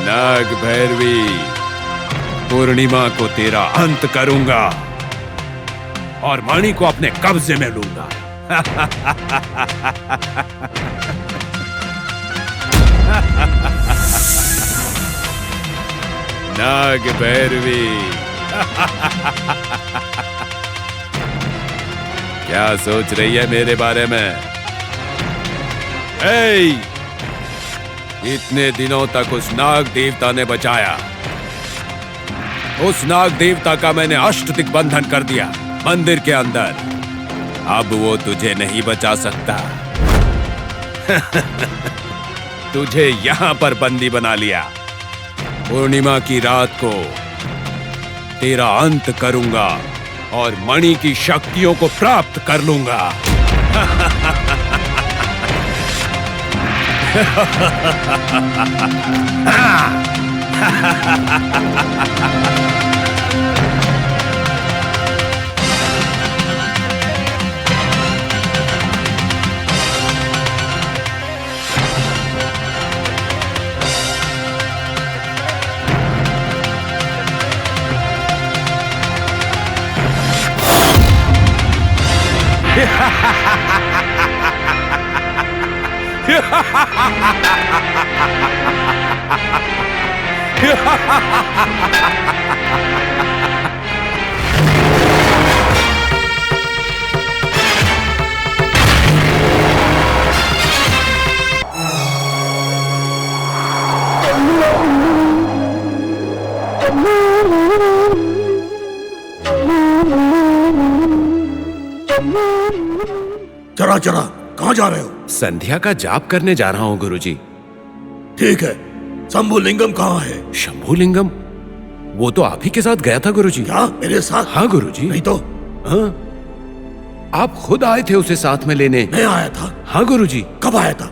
नाग भैरवी, पूर्णिमा को तेरा अंत करूंगा और मणि को अपने कब्जे में लूंगा। नाग भैरवी, क्या सोच रही है मेरे बारे में? इतने दिनों तक उस नाग देवता ने बचाया। उस नाग देवता का मैंने अष्ट दिग्बंधन कर दिया मंदिर के अंदर। अब वो तुझे नहीं बचा सकता। तुझे यहां पर बंदी बना लिया। पूर्णिमा की रात को तेरा अंत करूंगा और मणि की शक्तियों को प्राप्त कर लूंगा। चरा चरा, कहाँ जा रहे हो? संध्या का जाप करने जा रहा हूँ गुरुजी। ठीक है, शंभुलिंगम कहाँ है? शंभुलिंगम? वो तो आप ही के साथ गया था गुरुजी। क्या मेरे साथ? हाँ गुरुजी। नहीं तो? हाँ, आप खुद आए थे उसे साथ में लेने। मैं आया था? हाँ गुरुजी। कब आया था?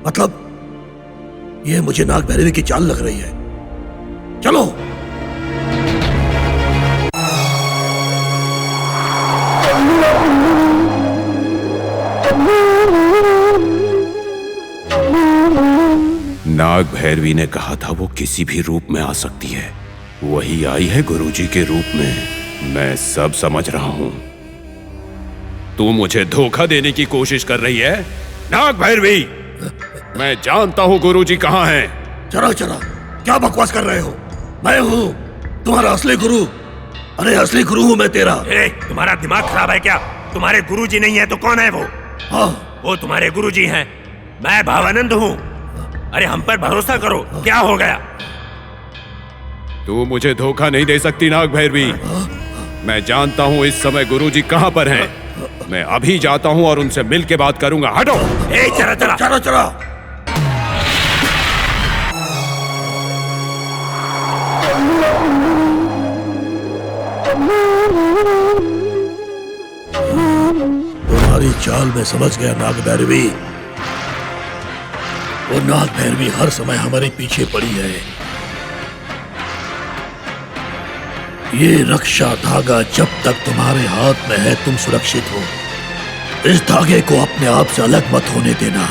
मतलब ये मुझे नाग भैरवी की चाल लग रही है। चलो। नाग भैरवी ने कहा था वो किसी भी रूप में आ सकती है। वही आई है गुरुजी के रूप में। मैं सब समझ रहा हूं। तू मुझे धोखा देने की कोशिश कर रही है नाग भैरवी। मैं जानता हूं गुरुजी कहां हैं। चरा चरा, क्या बकवास कर रहे हो? मैं हूं तुम्हारा असली गुरु। अरे असली गुरु हूं मैं तेरा। तुम्हारा दिमाग खराब है क्या? तुम्हारे गुरुजी नहीं है तो कौन है वो? हाँ, वो तुम्हारे गुरुजी हैं। मैं भावानंद हूँ। अरे हम पर भरोसा करो। क्या हो गया? तू मुझे धोखा नहीं दे सकती नाग भैरवी। मैं जानता हूँ इस समय गुरुजी कहां पर हैं। मैं अभी जाता हूँ और उनसे मिल के बात करूंगा। हटो। चरा चरा चरा चरा। तुम्हारी चाल में समझ गया नाग भैरवी। वो नाग भैरवी हर समय हमारे पीछे पड़ी है। ये रक्षा धागा जब तक तुम्हारे हाथ में है तुम सुरक्षित हो। इस धागे को अपने आप से अलग मत होने देना।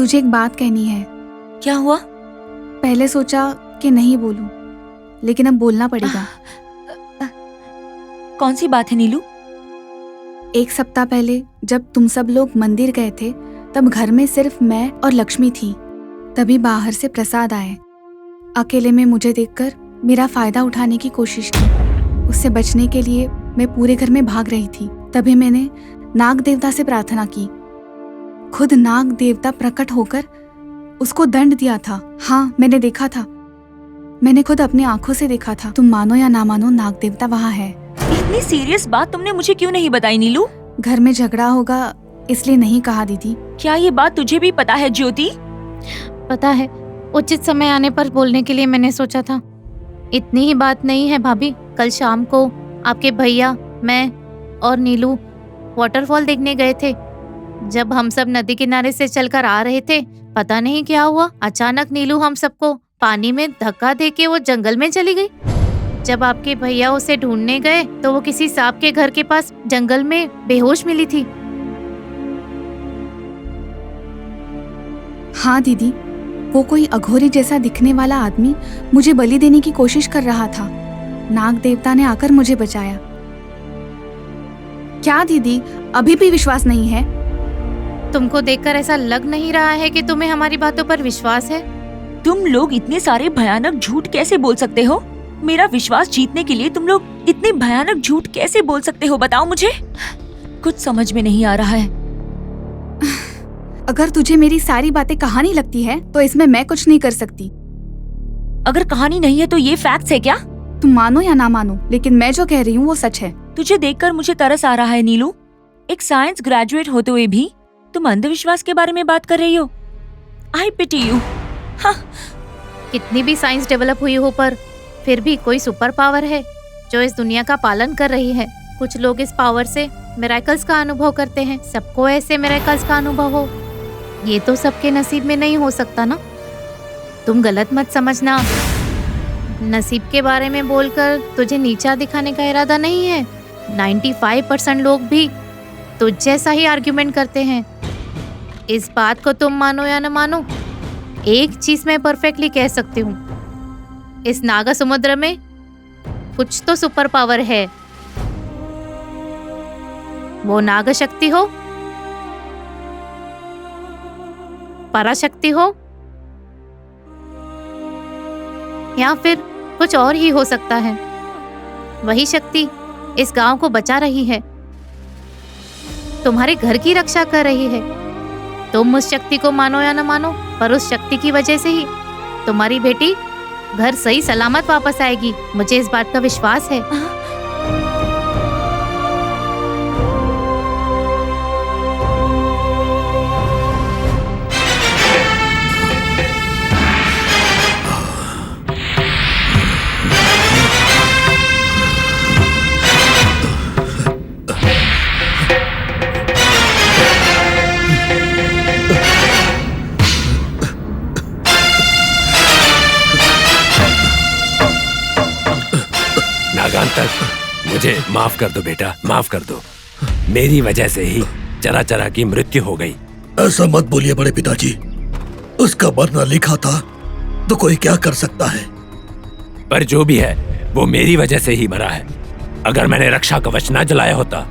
तुझे एक बात कहनी है। क्या हुआ? पहले सोचा कि नहीं बोलूं, लेकिन अब बोलना पड़ेगा। कौन सी बात है नीलू? 1 सप्ताह पहले जब तुम सब लोग मंदिर गए थे, तब घर में सिर्फ मैं और लक्ष्मी थी। तभी बाहर से प्रसाद आए। अकेले में मुझे देखकर मेरा फायदा उठाने की कोशिश की। उससे बचने के लिए मैं पूरे घर में भाग रही थी। तभी मैंने नाग देवता से प्रार्थना की। खुद नाग देवता प्रकट होकर उसको दंड दिया था। हाँ, मैंने देखा था। मैंने खुद अपनी आंखों से देखा था। तुम मानो या ना मानो, नाग देवता वहाँ है। इतनी सीरियस बात तुमने मुझे क्यों नहीं बताई नीलू? घर में झगड़ा होगा इसलिए नहीं कहा दीदी। क्या ये बात तुझे भी पता है ज्योति? पता है, उचित समय आने पर बोलने के लिए मैंने सोचा था। इतनी ही बात नहीं है भाभी। कल शाम को आपके भैया, मैं और नीलू वाटरफॉल देखने गए थे। जब हम सब नदी किनारे से चलकर आ रहे थे, पता नहीं क्या हुआ, अचानक नीलू हम सबको पानी में धक्का देके वो जंगल में चली गई। जब आपके भैया उसे ढूंढने गए तो वो किसी सांप के घर के पास जंगल में बेहोश मिली थी। हाँ दीदी, वो कोई अघोरी जैसा दिखने वाला आदमी मुझे बलि देने की कोशिश कर रहा था। नाग देवता ने आकर मुझे बचाया। क्या दीदी, अभी भी विश्वास नहीं है? तुमको देखकर ऐसा लग नहीं रहा है कि तुम्हें हमारी बातों पर विश्वास है? तुम लोग इतने सारे भयानक झूठ कैसे बोल सकते हो? मेरा विश्वास जीतने के लिए तुम लोग इतने भयानक झूठ कैसे बोल सकते हो? बताओ मुझे, कुछ समझ में नहीं आ रहा है। अगर तुझे मेरी सारी बातें कहानी लगती है तो इसमें मैं कुछ नहीं कर सकती। अगर कहानी नहीं है तो ये फैक्ट्स है क्या? तुम मानो या ना मानो, लेकिन मैं जो कह रही हूँ वो सच है। तुझे देखकर मुझे तरस आ रहा है नीलू। एक साइंस ग्रेजुएट होते हुए भी तुम अंधविश्वास के बारे में बात कर रही हो। आई पिटी यू। हाँ, कितनी भी साइंस डेवलप हुई हो, पर फिर भी कोई सुपर पावर है जो इस दुनिया का पालन कर रही है। कुछ लोग इस पावर से मिरेकल्स का अनुभव करते हैं। सबको ऐसे मिरेकल्स का अनुभव हो, ये तो सबके नसीब में नहीं हो सकता ना। तुम गलत मत समझना। नसीब के बारे में बोलकर तुझे नीचा दिखाने का इरादा नहीं है। 95% लोग भी तुझ जैसा ही आर्ग्यूमेंट करते हैं। इस बात को तुम मानो या न मानो, एक चीज मैं परफेक्टली कह सकती हूँ, इस नागा समुद्र में कुछ तो सुपर पावर है। वो नाग शक्ति हो, पराशक्ति हो, या फिर कुछ और ही हो सकता है। वही शक्ति इस गांव को बचा रही है, तुम्हारे घर की रक्षा कर रही है। तुम उस शक्ति को मानो या न मानो, पर उस शक्ति की वजह से ही तुम्हारी बेटी घर सही सलामत वापस आएगी। मुझे इस बात का विश्वास है। मुझे माफ कर दो बेटा, माफ कर दो। मेरी वजह से ही चरा चरा की मृत्यु हो गई। ऐसा मत बोलिए बड़े पिताजी, उसका मरना लिखा था तो कोई क्या कर सकता है। पर जो भी है वो मेरी वजह से ही मरा है। अगर मैंने रक्षा कवच ना जलाया होता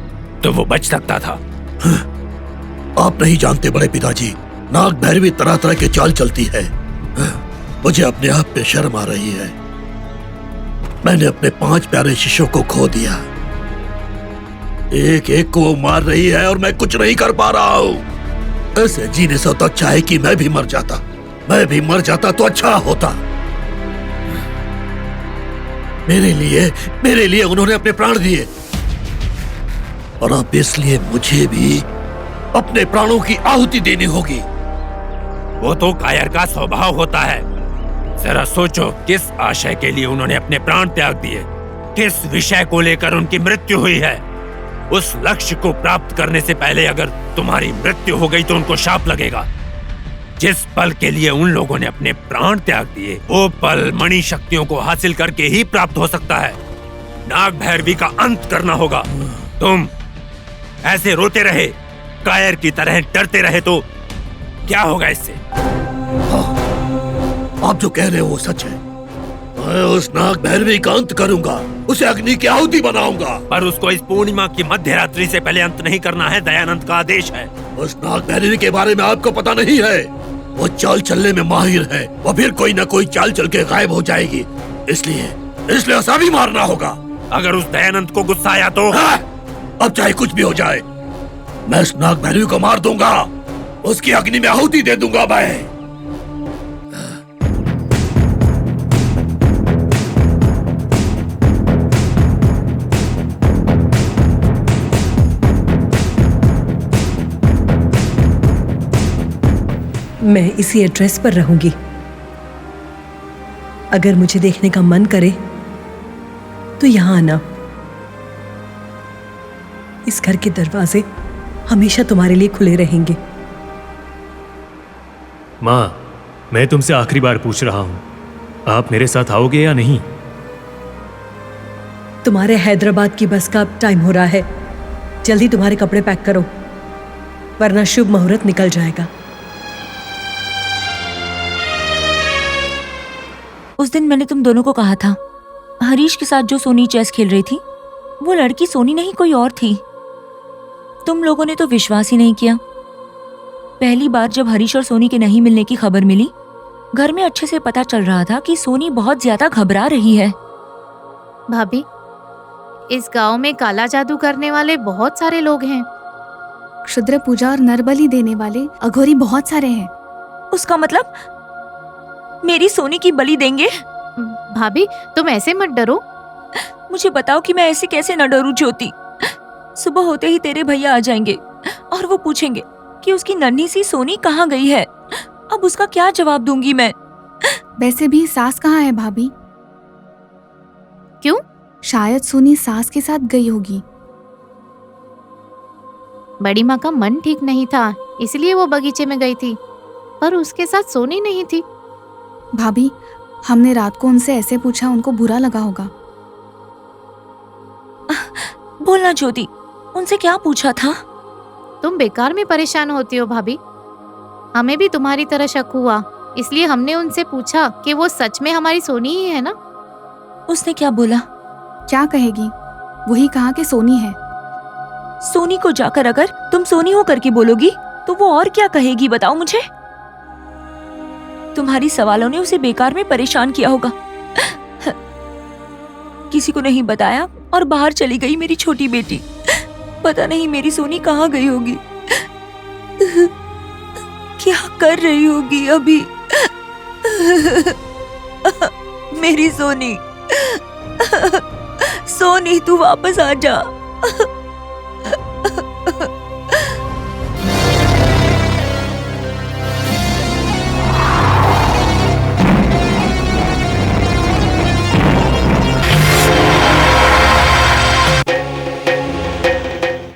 तो वो बच सकता था। आप नहीं जानते बड़े पिताजी, नाग भैरवी तरह तरह के चाल चलती है। मुझे अपने आप पे शर्म आ रही है। मैंने अपने 5 प्यारे शिष्यों को खो दिया। एक एक को वो मार रही है और मैं कुछ नहीं कर पा रहा हूँ। ऐसे जीने से तो अच्छा है कि मैं भी मर जाता। मैं भी मर जाता तो अच्छा होता। मेरे लिए उन्होंने अपने प्राण दिए और अब इसलिए मुझे भी अपने प्राणों की आहुति देनी होगी। वो तो कायर का स्वभाव होता है। जरा सोचो किस आशय के लिए उन्होंने अपने प्राण त्याग दिए, किस विषय को लेकर उनकी मृत्यु हुई है। उस लक्ष्य को प्राप्त करने से पहले अगर तुम्हारी मृत्यु हो गई तो उनको शाप लगेगा। जिस पल के लिए उन लोगों ने अपने प्राण त्याग दिए, वो पल मणि शक्तियों को हासिल करके ही प्राप्त हो सकता है। नाग भैरवी का अंत करना होगा। तुम ऐसे रोते रहे, कायर की तरह डरते रहे तो क्या होगा इससे? आप जो कह रहे हो वो सच है। मैं उस नाग भैरवी का अंत करूंगा, उसे अग्नि की आहुति बनाऊंगा। पर उसको इस पूर्णिमा की मध्य रात्रि से पहले अंत नहीं करना है, दयानंद का आदेश है। उस नाग भैरवी के बारे में आपको पता नहीं है। वो चाल चलने में माहिर है। वो फिर कोई न कोई चाल चल के गायब हो जाएगी। इसलिए उसे अभी मारना होगा। अगर उस दयानंद को गुस्सा आया तो? अब चाहे कुछ भी हो जाए, मैं इस नाग भैरवी को मार दूंगा। उसकी अग्नि में आहुति दे दूंगा मैं। मैं इसी एड्रेस पर रहूंगी। अगर मुझे देखने का मन करे तो यहां आना। इस घर के दरवाजे हमेशा तुम्हारे लिए खुले रहेंगे। माँ, मैं तुमसे आखिरी बार पूछ रहा हूं, आप मेरे साथ आओगे या नहीं? तुम्हारे हैदराबाद की बस का टाइम हो रहा है। जल्दी तुम्हारे कपड़े पैक करो, वरना शुभ मुहूर्त निकल जाएगा। उस दिन मैंने तुम दोनों को कहा था, हरीश के साथ जो सोनी चेस खेल रही थी वो लड़की सोनी नहीं कोई और थी। तुम लोगों ने तो विश्वास ही नहीं किया। पहली बार जब हरीश और सोनी के नहीं मिलने की खबर मिली, घर में अच्छे से पता चल रहा था कि सोनी बहुत ज्यादा घबरा रही है। भाभी, इस गांव में काला जादू करने वाले बहुत सारे लोग हैं। क्षुद्र पूजा और नरबलि देने वाले अघोरी बहुत सारे हैं। उसका मतलब मेरी सोनी की बलि देंगे? भाभी, तुम ऐसे मत डरो। मुझे बताओ कि मैं ऐसे कैसे न डरूं ज्योति। सुबह होते ही तेरे भैया आ जाएंगे और वो पूछेंगे कि उसकी नन्ही सी सोनी कहाँ गई है। अब उसका क्या जवाब दूंगी मैं? वैसे भी सास कहाँ है भाभी? क्यों? शायद सोनी सास के साथ गई होगी। बड़ी माँ का मन ठीक नहीं था, इसलिए वो बगीचे में गई थी, पर उसके साथ सोनी नहीं थी। भाभी, हमने रात को उनसे ऐसे पूछा, उनको बुरा लगा होगा। बोलना ज्योति, उनसे क्या पूछा था? तुम बेकार में परेशान होती हो भाभी। हमें भी तुम्हारी तरह शक हुआ, इसलिए हमने उनसे पूछा कि वो सच में हमारी सोनी ही है ना। उसने क्या बोला? क्या कहेगी? वही कहा कि सोनी है। सोनी को जाकर अगर तुम सोनी हो करके बोलोगी तो वो और क्या कहेगी बताओ मुझे? तुम्हारी सवालों ने उसे बेकार में परेशान किया होगा। किसी को नहीं बताया और बाहर चली गई मेरी छोटी बेटी। पता नहीं मेरी सोनी कहाँ गई होगी, क्या कर रही होगी अभी। मेरी सोनी, सोनी तू वापस आ जा।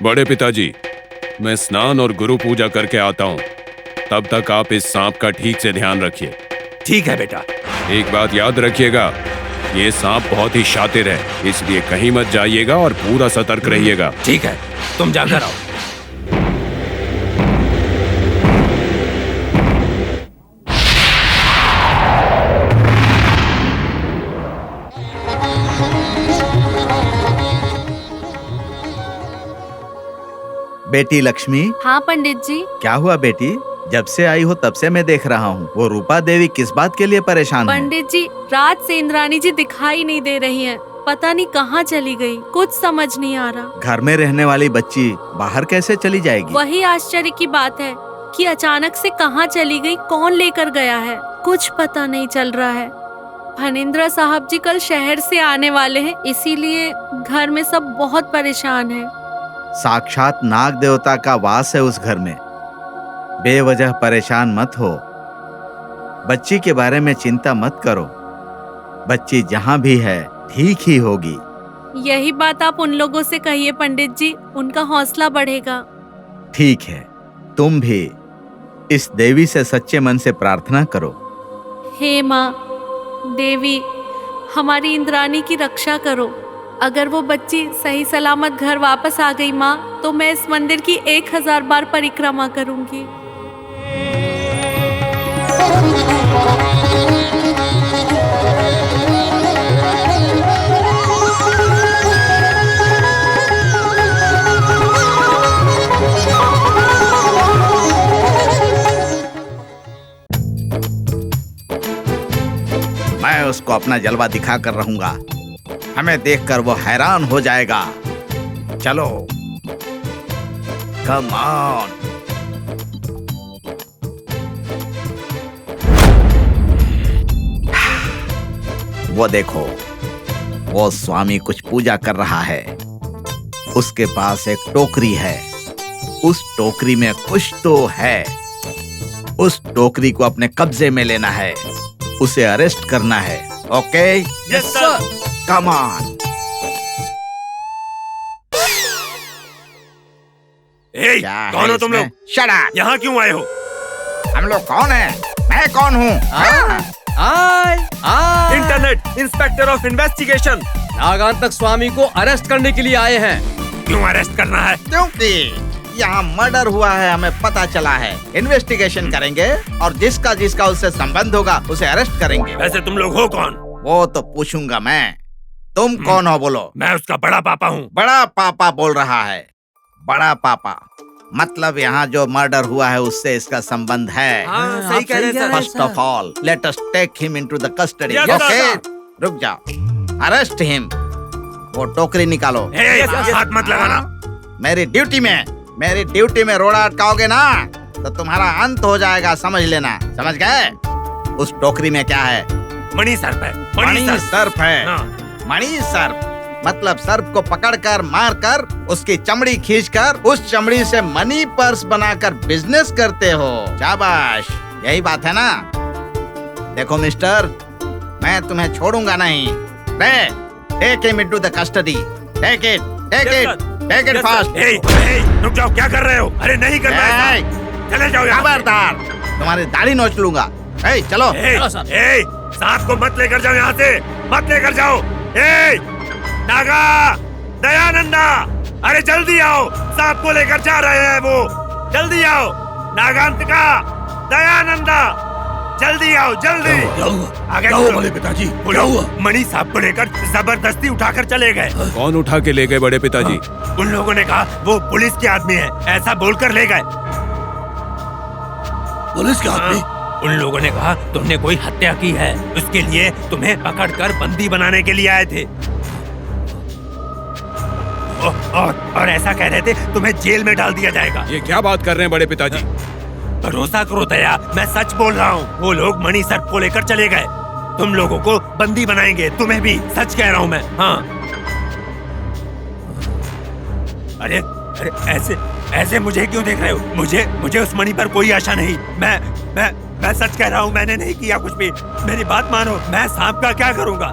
बड़े पिताजी, मैं स्नान और गुरु पूजा करके आता हूँ। तब तक आप इस सांप का ठीक से ध्यान रखिए। ठीक है बेटा। एक बात याद रखिएगा, ये सांप बहुत ही शातिर है, इसलिए कहीं मत जाइएगा और पूरा सतर्क रहिएगा। ठीक है, तुम जाकर आओ। बेटी लक्ष्मी। हाँ पंडित जी। क्या हुआ बेटी? जब से आई हो तब से मैं देख रहा हूँ, वो रूपा देवी किस बात के लिए परेशान है? पंडित जी, रात से इंद्राणी जी दिखाई नहीं दे रही हैं। पता नहीं कहाँ चली गई, कुछ समझ नहीं आ रहा। घर में रहने वाली बच्ची बाहर कैसे चली जाएगी? वही आश्चर्य की बात है कि अचानक से कहाँ चली गई, कौन लेकर गया है, कुछ पता नहीं चल रहा है। फणींद्र साहब जी कल शहर से आने वाले हैं, इसीलिए घर में सब बहुत परेशान है। साक्षात नाग देवता का वास है उस घर में। बेवजह परेशान मत हो। बच्ची के बारे में चिंता मत करो। बच्ची जहाँ भी है ठीक ही होगी। यही बात आप उन लोगों से कहिए पंडित जी, उनका हौसला बढ़ेगा। ठीक है, तुम भी इस देवी से सच्चे मन से प्रार्थना करो। हे माँ देवी, हमारी इंद्राणी की रक्षा करो। अगर वो बच्ची सही सलामत घर वापस आ गई माँ, तो मैं इस मंदिर की 1000 बार परिक्रमा करूंगी। उसको अपना जलवा दिखा कर रहूंगा। हमें देखकर वो हैरान हो जाएगा। चलो, कम ऑन। वो देखो, वो स्वामी कुछ पूजा कर रहा है। उसके पास एक टोकरी है। उस टोकरी में कुछ तो है। उस टोकरी को अपने कब्जे में लेना है। उसे अरेस्ट करना है। Okay? Yes sir. Come on. कौन हो तुम लोग? Shut up. यहाँ क्यों आए हो? हम लोग कौन हैं? मैं कौन हूँ? इंटरनेट इंस्पेक्टर ऑफ इन्वेस्टिगेशन नागांतक स्वामी को अरेस्ट करने के लिए आए हैं। क्यों अरेस्ट करना है? क्योंकि यहाँ मर्डर हुआ है, हमें पता चला है। इन्वेस्टिगेशन करेंगे और जिसका जिसका उससे संबंध होगा उसे अरेस्ट करेंगे। वैसे तुम लोग हो कौन? वो तो पूछूंगा मैं। तुम कौन हो बोलो? मैं उसका बड़ा पापा हूँ। बड़ा पापा बोल रहा है। बड़ा पापा मतलब यहाँ जो मर्डर हुआ है उससे इसका संबंध है। सही कह रहे हैं। First of all let us take him into the custody. Yes, okay? sir. रुक जाओ। Arrest him. वो टोकरी निकालो। हाथ मत लगाना। मेरी ड्यूटी में रोड़ा अटकाओगे ना तो तुम्हारा अंत हो जाएगा, समझ लेना। समझ गए? उस टोकरी में क्या है? मणि सर्प है। मणि सर्प है। हाँ। मणि सर्प मतलब सर्प को पकड़कर मारकर उसकी चमड़ी खींचकर उस चमड़ी से मनी पर्स बनाकर बिजनेस करते हो। शाबाश, यही बात है ना? देखो मिस्टर, मैं तुम्हें छोड़ूंगा नहीं। Take him into the custody. Take it fast. रुक जाओ, क्या कर रहे हो? अरे नहीं करना है। चले जाओ यहाँ से। खबरदार, तुम्हारी दाढ़ी नोच लूंगा। चलो। सांप को मत लेकर जाओ यहाँ से, मत लेकर जाओ। नागा, दयानंदा, अरे जल्दी आओ, सांप को लेकर जा रहे हैं वो। जल्दी आओ नागांतका, दयानंदा, जल्दी आओ, जल्दी। क्या हुआ बड़े पिताजी? क्या हुआ? मणि सांप को लेकर जबरदस्ती उठाकर चले गए। कौन उठा के ले गए बड़े पिताजी? उन लोगों ने कहा वो पुलिस के आदमी है, ऐसा बोलकर ले गए। पुलिस के आदमी? उन लोगों ने कहा तुमने कोई हत्या की है, उसके लिए तुम्हें पकड़कर बंदी बनाने के लिए आए थे। और ऐसा कह रहे थे तुम्हें जेल में डाल दिया जाएगा। ये क्या बात कर रहे हैं बड़े पिताजी? भरोसा करो दया, मैं सच बोल रहा हूँ। वो लोग मणि सर्प को लेकर चले गए। तुम लोगों को बंदी बनाएंगे, तुम्हें भी। सच कह रहा हूँ मैं। हाँ। अरे ऐसे मुझे क्यों देख रहे हो? मुझे उस मणि पर कोई आशा नहीं। मैं सच कह रहा हूँ, मैंने नहीं किया कुछ भी। मेरी बात मानो, मैं सांप का क्या करूँगा?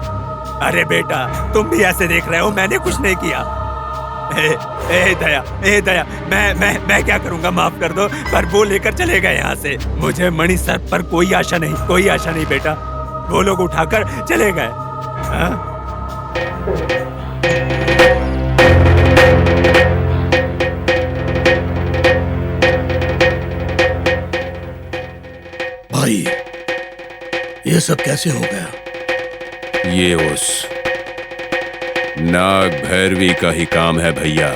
अरे बेटा, तुम भी ऐसे देख रहे हो, मैंने कुछ नहीं किया। दया, मैं क्या करूँगा? माफ कर दो, पर वो लेकर चले गए यहाँ से। मुझे मणि सर्प पर कोई आशा नहीं बेटा। वो लोग उठाकर चले गए। भाई, ये सब कैसे हो गया? ये उस नाग भैरवी का ही काम है भैया।